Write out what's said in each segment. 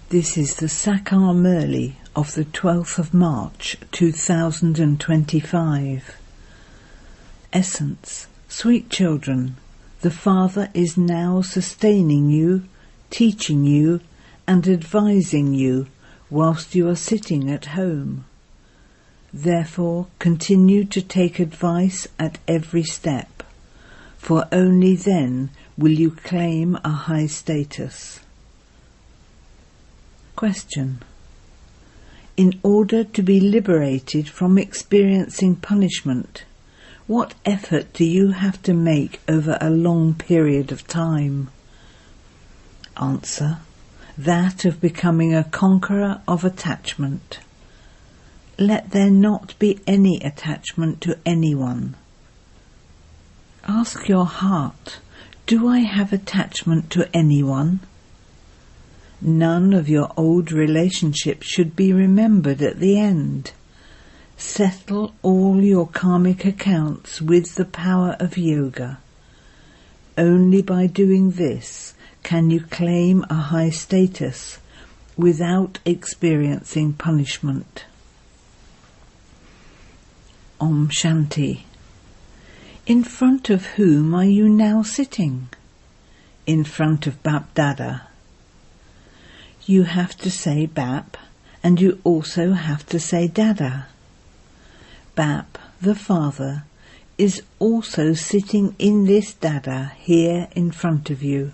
This is the Sakar Murli of the 12th of March 2025. Essence. Sweet children, the Father is now sustaining you, teaching you and advising you whilst you are sitting at home. Therefore continue to take advice at every step, for only then will you claim a high status. Question. In order to be liberated from experiencing punishment, what effort do you have to make over a long period of time? Answer. That of becoming a conqueror of attachment. Let there not be any attachment to anyone. Ask your heart, do I have attachment to anyone? None of your old relationships should be remembered at the end. Settle all your karmic accounts with the power of yoga. Only by doing this can you claim a high status without experiencing punishment. Om Shanti. In front of whom are you now sitting? In front of BapDada. You have to say Bap, and you also have to say Dada. Bap, the Father, is also sitting in this Dada here in front of you.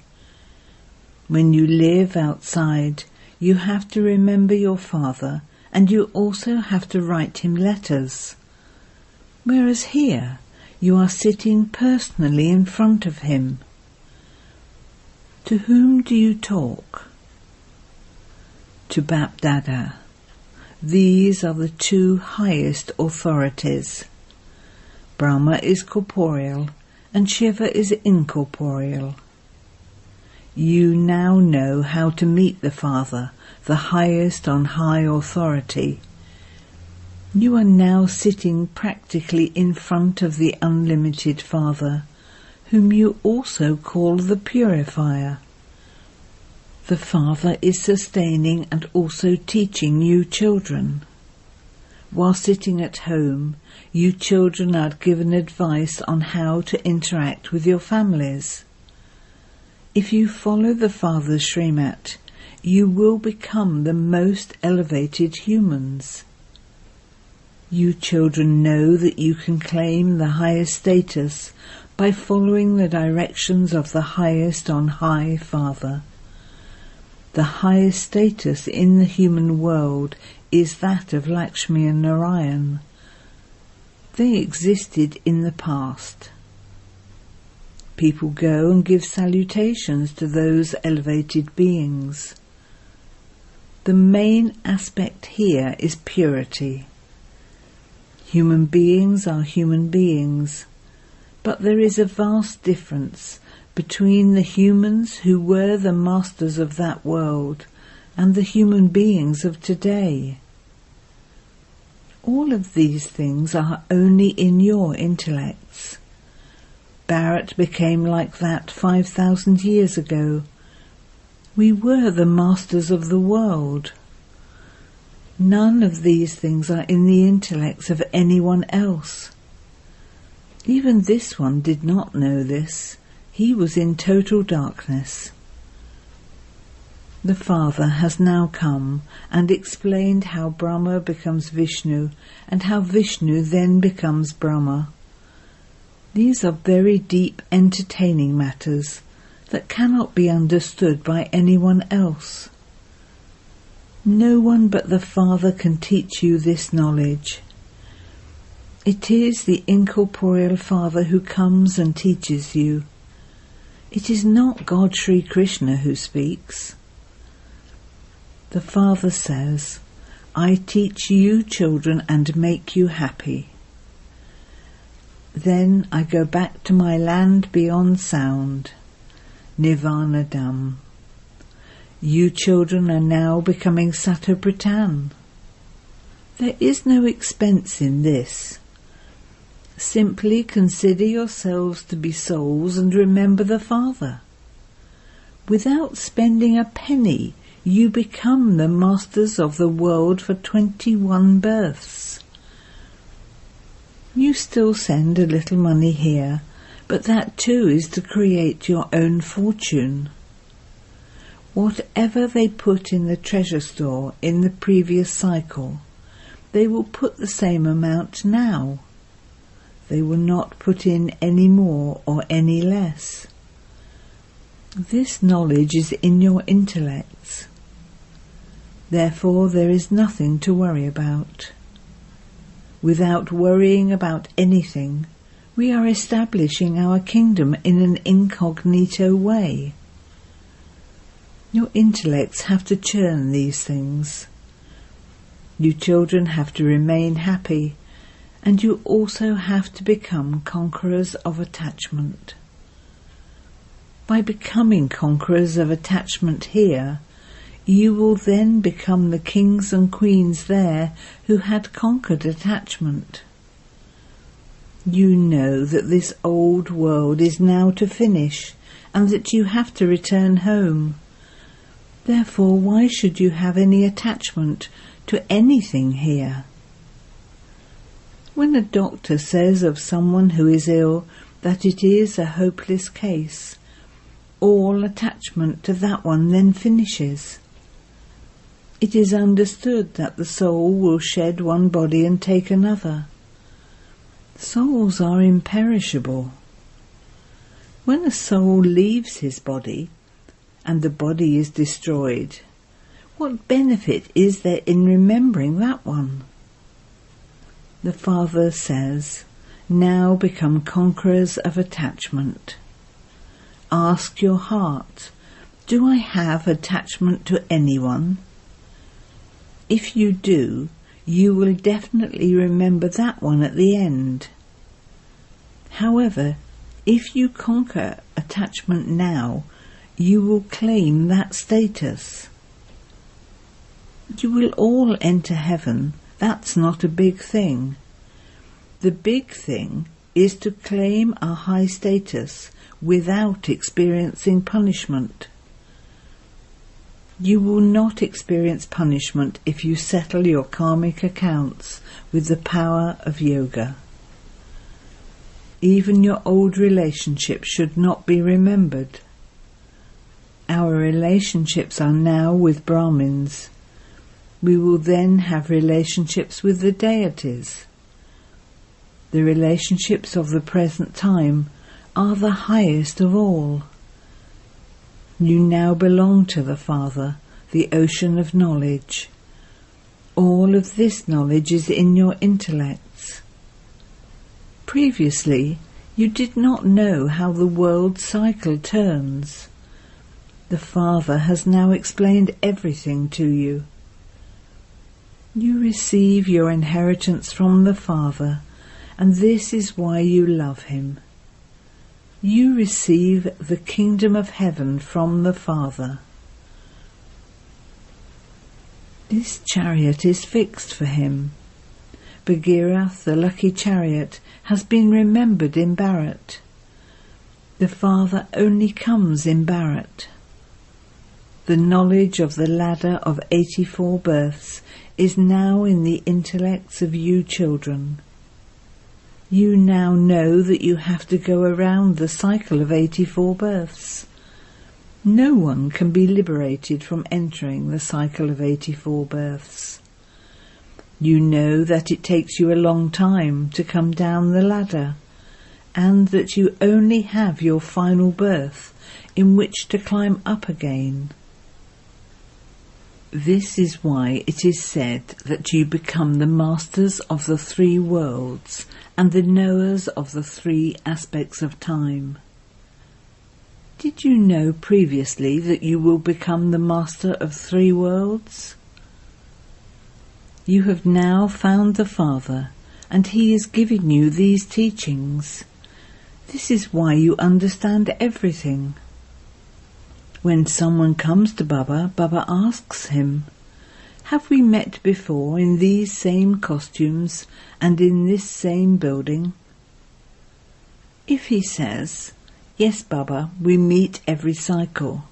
When you live outside, you have to remember your Father, and you also have to write him letters. Whereas here, you are sitting personally in front of him. To whom do you talk? To BapDada. These are the two highest authorities. Brahma is corporeal and Shiva is incorporeal. You now know how to meet the Father, the highest on high authority. You are now sitting practically in front of the unlimited Father, whom you also call the Purifier. The Father is sustaining and also teaching you children. While sitting at home, you children are given advice on how to interact with your families. If you follow the Father's Srimat, you will become the most elevated humans. You children know that you can claim the highest status by following the directions of the highest on high Father. The highest status in the human world is that of Lakshmi and Narayan. They existed in the past. People go and give salutations to those elevated beings. The main aspect here is purity. Human beings are human beings, but there is a vast difference between the humans who were the masters of that world and the human beings of today. All of these things are only in your intellects. Bharat became like that 5,000 years ago. We were the masters of the world. None of these things are in the intellects of anyone else. Even this one did not know this. He was in total darkness. The Father has now come and explained how Brahma becomes Vishnu and how Vishnu then becomes Brahma. These are very deep, entertaining matters that cannot be understood by anyone else. No one but the Father can teach you this knowledge. It is the incorporeal Father who comes and teaches you. It is not God Sri Krishna who speaks. The Father says, I teach you children and make you happy. Then I go back to my land beyond sound, Nirvana Dham. You children are now becoming Satobritan. There is no expense in this. Simply consider yourselves to be souls and remember the Father. Without spending a penny, you become the masters of the world for 21 births. You still send a little money here, but that too is to create your own fortune. Whatever they put in the treasure store in the previous cycle, they will put the same amount now. They will not put in any more or any less. This knowledge is in your intellects. Therefore there is nothing to worry about. Without worrying about anything, we are establishing our kingdom in an incognito way. Your intellects have to churn these things. You children have to remain happy, and you also have to become conquerors of attachment. By becoming conquerors of attachment here, you will then become the kings and queens there who had conquered attachment. You know that this old world is now to finish and that you have to return home. Therefore, why should you have any attachment to anything here? When a doctor says of someone who is ill that it is a hopeless case, all attachment to that one then finishes. It is understood that the soul will shed one body and take another. Souls are imperishable. When a soul leaves his body, and the body is destroyed, what benefit is there in remembering that one? The Father says, now become conquerors of attachment. Ask your heart, do I have attachment to anyone? If you do, you will definitely remember that one at the end. However, if you conquer attachment now, you will claim that status. You will all enter heaven. That's not a big thing. The big thing is to claim a high status without experiencing punishment. You will not experience punishment if you settle your karmic accounts with the power of yoga. Even your old relationships should not be remembered. Our relationships are now with Brahmins. We will then have relationships with the deities. The relationships of the present time are the highest of all. You now belong to the Father, the ocean of knowledge. All of this knowledge is in your intellects. Previously, you did not know how the world cycle turns. The Father has now explained everything to you. You receive your inheritance from the Father, and this is why you love him. You receive the kingdom of heaven from the Father. This chariot is fixed for him. Bagheera, the lucky chariot, has been remembered in Bharat. The Father only comes in Bharat. The knowledge of the ladder of 84 births is now in the intellects of you children. You now know that you have to go around the cycle of 84 births. No one can be liberated from entering the cycle of 84 births. You know that it takes you a long time to come down the ladder, and that you only have your final birth in which to climb up again. This is why it is said that you become the masters of the 3 worlds and the knowers of the 3 aspects of time. Did you know previously that you will become the master of 3 worlds? You have now found the Father, and he is giving you these teachings. This is why you understand everything. When someone comes to Baba, Baba asks him, "Have we met before in these same costumes and in this same building?" If he says, "Yes, Baba, we meet every cycle,"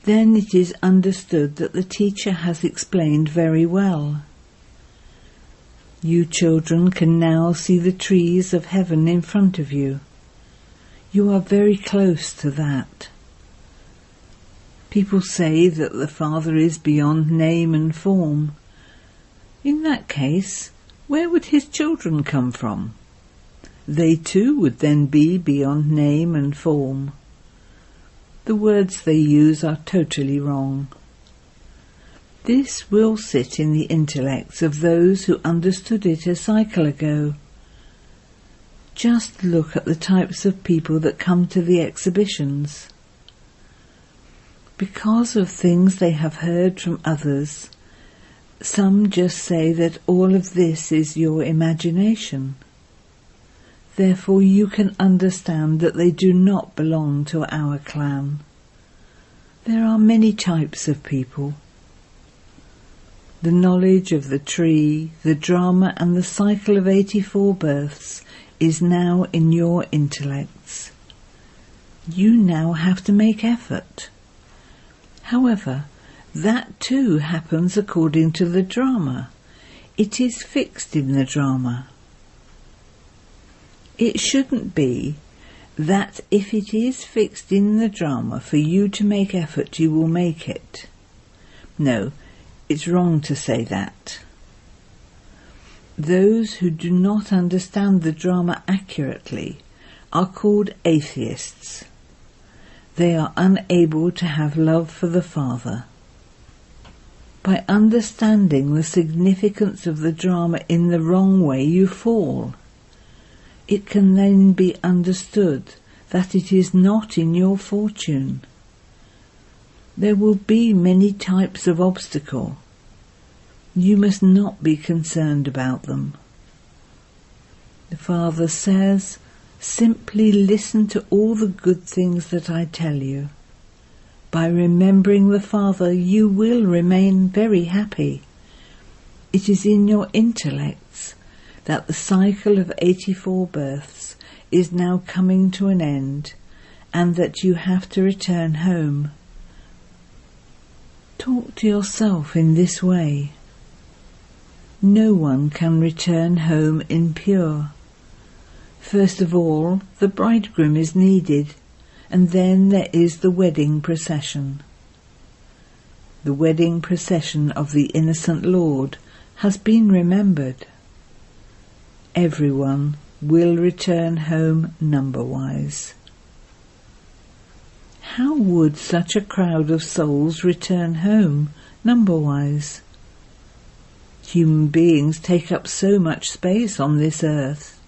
then it is understood that the teacher has explained very well. You children can now see the trees of heaven in front of you. You are very close to that. People say that the Father is beyond name and form. In that case, where would his children come from? They too would then be beyond name and form. The words they use are totally wrong. This will sit in the intellects of those who understood it a cycle ago. Just look at the types of people that come to the exhibitions. Because of things they have heard from others, some just say that all of this is your imagination. Therefore you can understand that they do not belong to our clan. There are many types of people. The knowledge of the tree, the drama and the cycle of 84 births is now in your intellects. You now have to make effort. However, that too happens according to the drama. It is fixed in the drama. It shouldn't be that if it is fixed in the drama for you to make effort, you will make it. No, it's wrong to say that. Those who do not understand the drama accurately are called atheists. They are unable to have love for the Father. By understanding the significance of the drama in the wrong way, you fall. It can then be understood that it is not in your fortune. There will be many types of obstacle. You must not be concerned about them. The Father says, simply listen to all the good things that I tell you. By remembering the Father, you will remain very happy. It is in your intellects that the cycle of 84 births is now coming to an end, and that you have to return home. Talk to yourself in this way. No one can return home impure. First of all, the bridegroom is needed, and then there is the wedding procession. The wedding procession of the innocent Lord has been remembered. Everyone will return home number-wise. How would such a crowd of souls return home number-wise? Human beings take up so much space on this earth.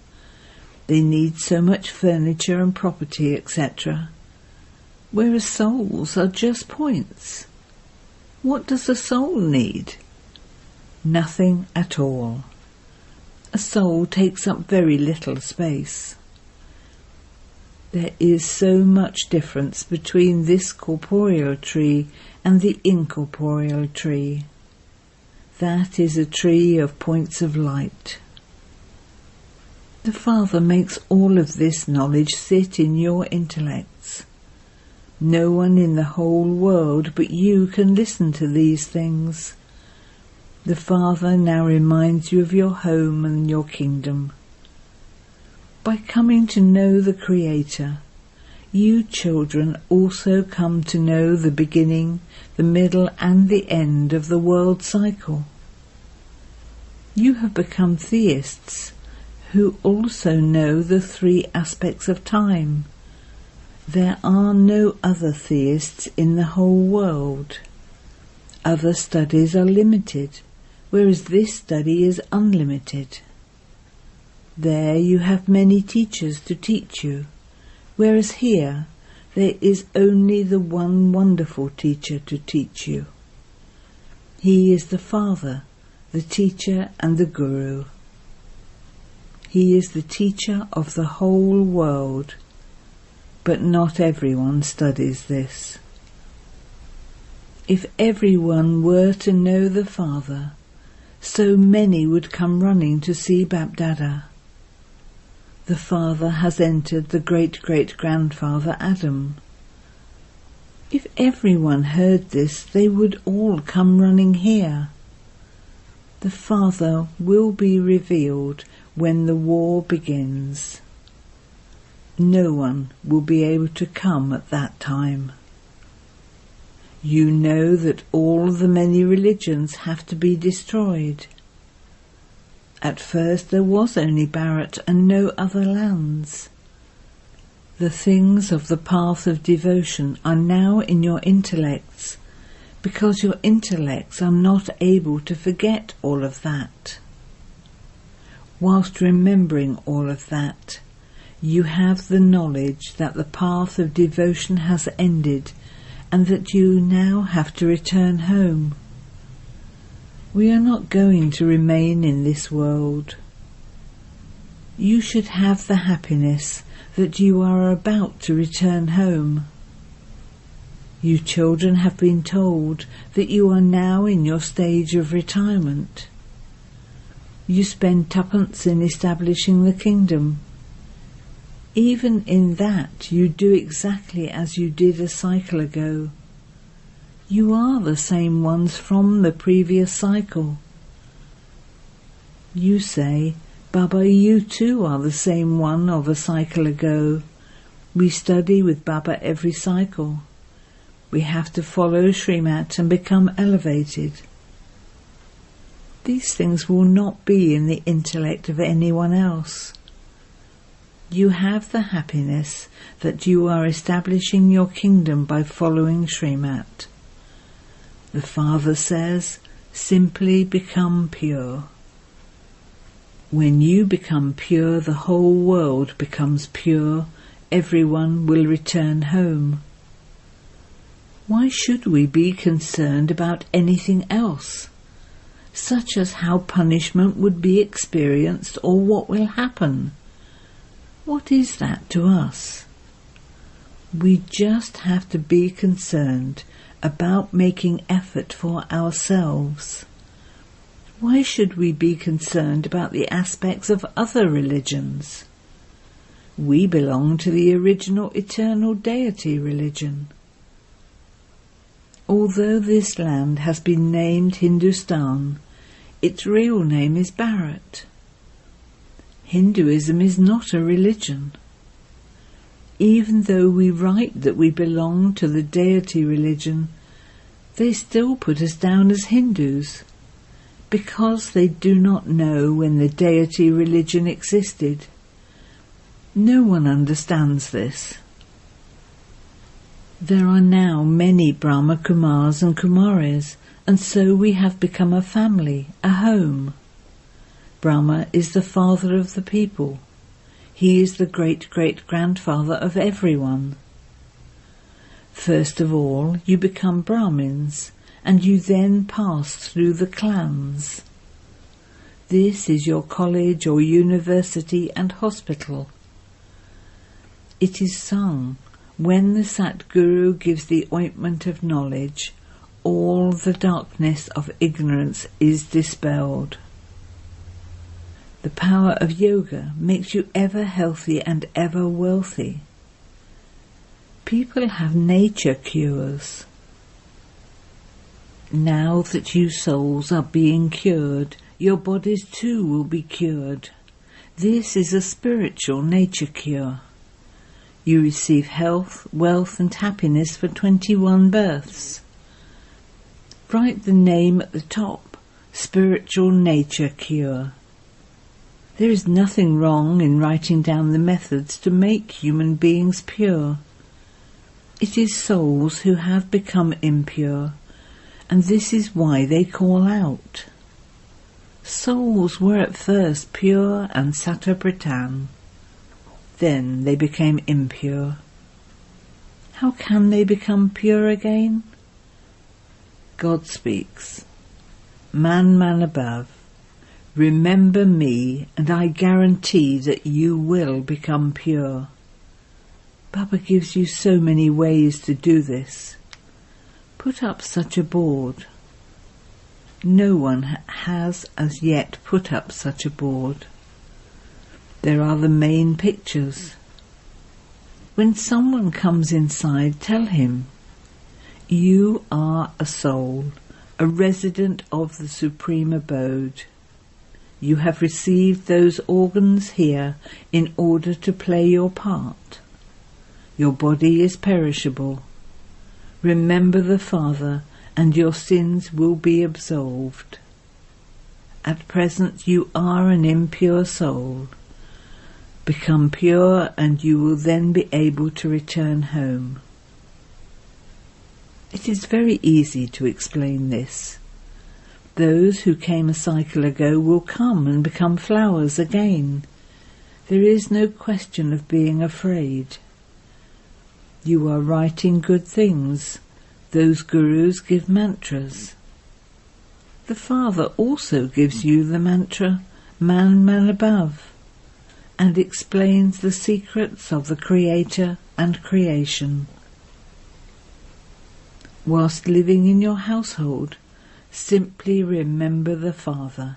They need so much furniture and property, etc. Whereas souls are just points. What does a soul need? Nothing at all. A soul takes up very little space. There is so much difference between this corporeal tree and the incorporeal tree. That is a tree of points of light. The Father makes all of this knowledge sit in your intellects. No one in the whole world but you can listen to these things. The Father now reminds you of your home and your kingdom. By coming to know the Creator, you children also come to know the beginning, the middle and the end of the world cycle. You have become theists who also know the 3 aspects of time. There are no other theists in the whole world. Other studies are limited, whereas this study is unlimited. There you have many teachers to teach you, whereas here there is only the one wonderful teacher to teach you. He is the Father, the teacher and the Guru. He is the teacher of the whole world, but not everyone studies this. If everyone were to know the Father, so many would come running to see BapDada. The Father has entered the great-great-grandfather Adam. If everyone heard this, they would all come running here. The Father will be revealed when the war begins. No one will be able to come at that time. You know that all the many religions have to be destroyed. At first there was only Bharat and no other lands. The things of the path of devotion are now in your intellects, because your intellects are not able to forget all of that. Whilst remembering all of that, you have the knowledge that the path of devotion has ended and that you now have to return home. We are not going to remain in this world. You should have the happiness that you are about to return home. You children have been told that you are now in your stage of retirement. You spend tuppence in establishing the kingdom. Even in that you do exactly as you did a cycle ago. You are the same ones from the previous cycle. You say, Baba, you too are the same one of a cycle ago. We study with Baba every cycle. We have to follow Srimat and become elevated. These things will not be in the intellect of anyone else. You have the happiness that you are establishing your kingdom by following Srimat. The Father says, simply become pure. When you become pure, the whole world becomes pure. Everyone will return home. Why should we be concerned about anything else, such as how punishment would be experienced or what will happen? What is that to us? We just have to be concerned about making effort for ourselves. Why should we be concerned about the aspects of other religions? We belong to the original eternal deity religion. Although this land has been named Hindustan, its real name is Bharat. Hinduism is not a religion. Even though we write that we belong to the deity religion, they still put us down as Hindus, because they do not know when the deity religion existed. No one understands this. There are now many Brahma Kumaris and Kumaris, and so we have become a family, a home. Brahma is the father of the people. He is the great-great-grandfather of everyone. First of all, you become Brahmins, and you then pass through the clans. This is your college or university and hospital. It is sung, when the Satguru gives the ointment of knowledge, all the darkness of ignorance is dispelled. The power of yoga makes you ever healthy and ever wealthy. People have nature cures. Now that you souls are being cured, your bodies too will be cured. This is a spiritual nature cure. You receive health, wealth and happiness for 21 births. Write the name at the top, Spiritual Nature Cure. There is nothing wrong in writing down the methods to make human beings pure. It is souls who have become impure, and this is why they call out. Souls were at first pure and satapratan. Then they became impure. How can they become pure again? God speaks, Man above, remember me and I guarantee that you will become pure. Baba gives you so many ways to do this. Put up such a board. No one has as yet put up such a board. There are the main pictures. When someone comes inside, tell him, You are a soul, a resident of the Supreme Abode. You have received those organs here in order to play your part. Your body is perishable. Remember the Father, and your sins will be absolved. At present you are an impure soul. Become pure, and you will then be able to return home. It is very easy to explain this. Those who came a cycle ago will come and become flowers again. There is no question of being afraid. You are writing good things. Those gurus give mantras. The Father also gives you the mantra, Man, Man above, and explains the secrets of the Creator and creation. Whilst living in your household, simply remember the Father.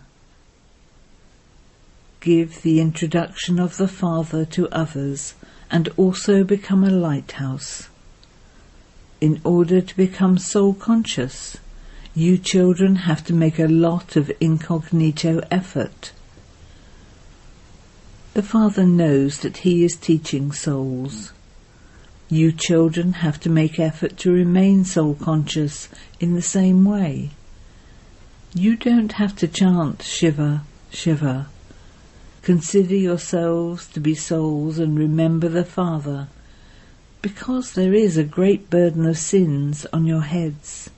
Give the introduction of the Father to others and also become a lighthouse. In order to become soul conscious, you children have to make a lot of incognito effort. The Father knows that he is teaching souls. You children have to make effort to remain soul conscious in the same way. You don't have to chant Shiva, Shiva. Consider yourselves to be souls and remember the Father, because there is a great burden of sins on your heads.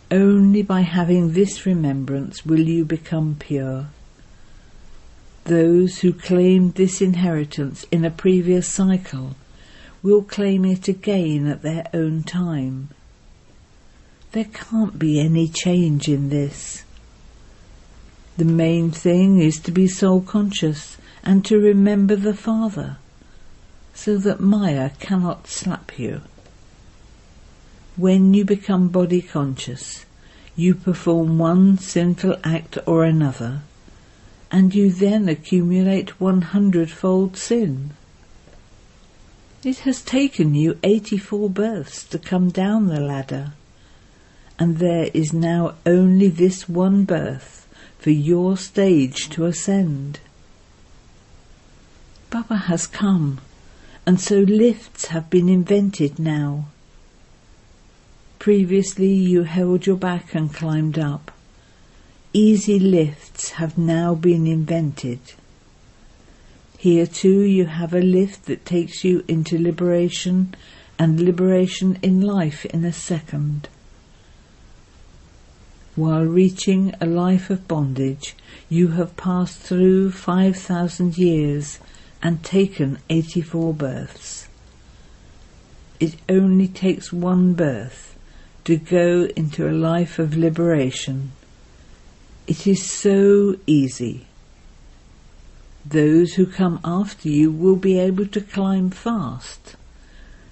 Only by having this remembrance will you become pure. Those who claimed this inheritance in a previous cycle will claim it again at their own time. There can't be any change in this. The main thing is to be soul conscious and to remember the Father, so that Maya cannot slap you. When you become body conscious, you perform one sinful act or another, and you then accumulate 100-fold sin. It has taken you 84 births to come down the ladder, and there is now only this one birth for your stage to ascend. Baba has come, and so lifts have been invented now. Previously you held your back and climbed up. Easy lifts have now been invented. Here too you have a lift that takes you into liberation and liberation in life in a second. While reaching a life of bondage, you have passed through 5,000 years and taken 84 births. It only takes one birth to go into a life of liberation. It is so easy. Those who come after you will be able to climb fast.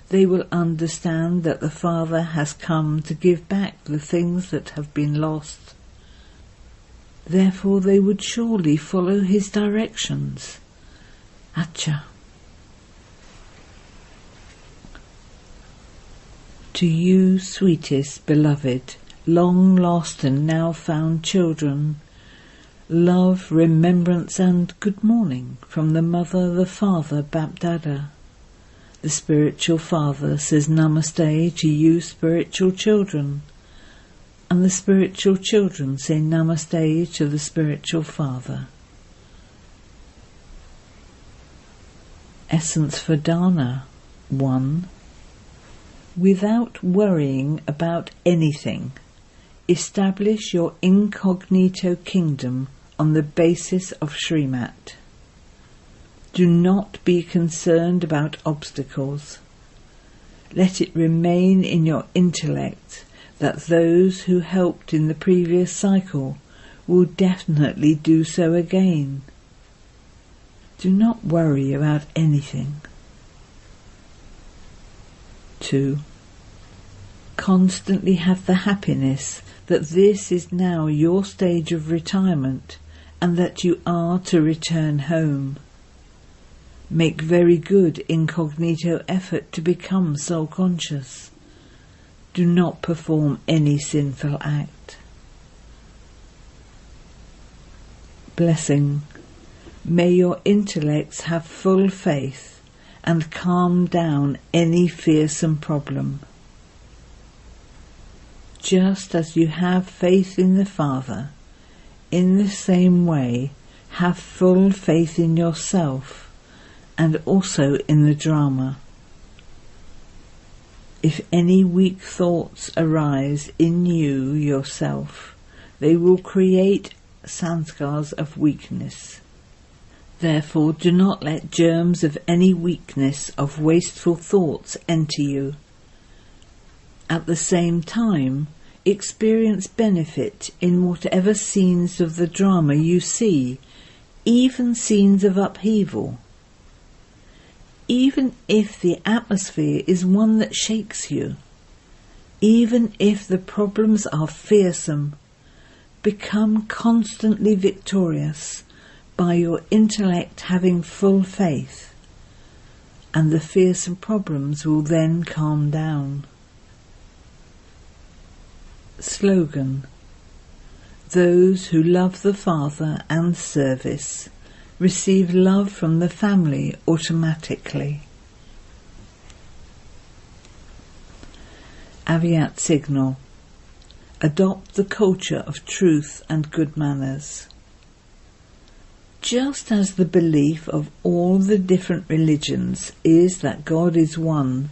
They will understand that the Father has come to give back the things that have been lost. Therefore they would surely follow his directions. Acha. To you, sweetest, beloved, long lost and now found children, love, remembrance and good morning from the Mother, the Father, BapDada. The Spiritual Father says Namaste to you spiritual children, and the spiritual children say Namaste to the Spiritual Father. Essence for Dharna 1. Without worrying about anything, establish your incognito kingdom on the basis of Srimat. Do not be concerned about obstacles. Let it remain in your intellect that those who helped in the previous cycle will definitely do so again. Do not worry about anything. 2. Constantly have the happiness that this is now your stage of retirement and that you are to return home. Make very good incognito effort to become soul conscious. Do not perform any sinful act. Blessing. May your intellects have full faith and calm down any fearsome problem. Just as you have faith in the Father, in the same way have full faith in yourself and also in the drama. If any weak thoughts arise in you yourself, they will create sanskars of weakness. Therefore do not let germs of any weakness of wasteful thoughts enter you. At the same time, experience benefit in whatever scenes of the drama you see, even scenes of upheaval. Even if the atmosphere is one that shakes you, even if the problems are fearsome, become constantly victorious by your intellect having full faith, and the fearsome problems will then calm down. Slogan. Those who love the Father and service receive love from the family automatically. Avyakt signal. Adopt the culture of truth and good manners. Just as the belief of all the different religions is that God is one,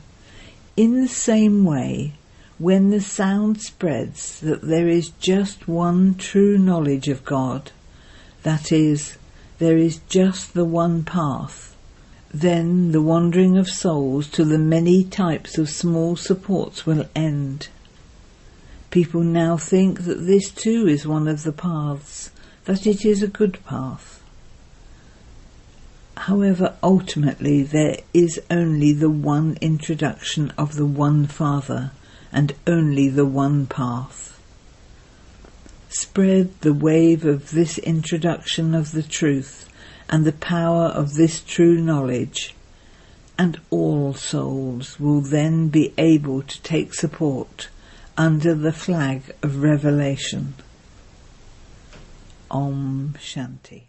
in the same way, when the sound spreads that there is just one true knowledge of God, that is, there is just the one path, then the wandering of souls to the many types of small supports will end. People now think that this too is one of the paths, that it is a good path. However, ultimately there is only the one introduction of the one Father, and only the one path. Spread the wave of this introduction of the truth and the power of this true knowledge, and all souls will then be able to take support under the flag of revelation. Om Shanti.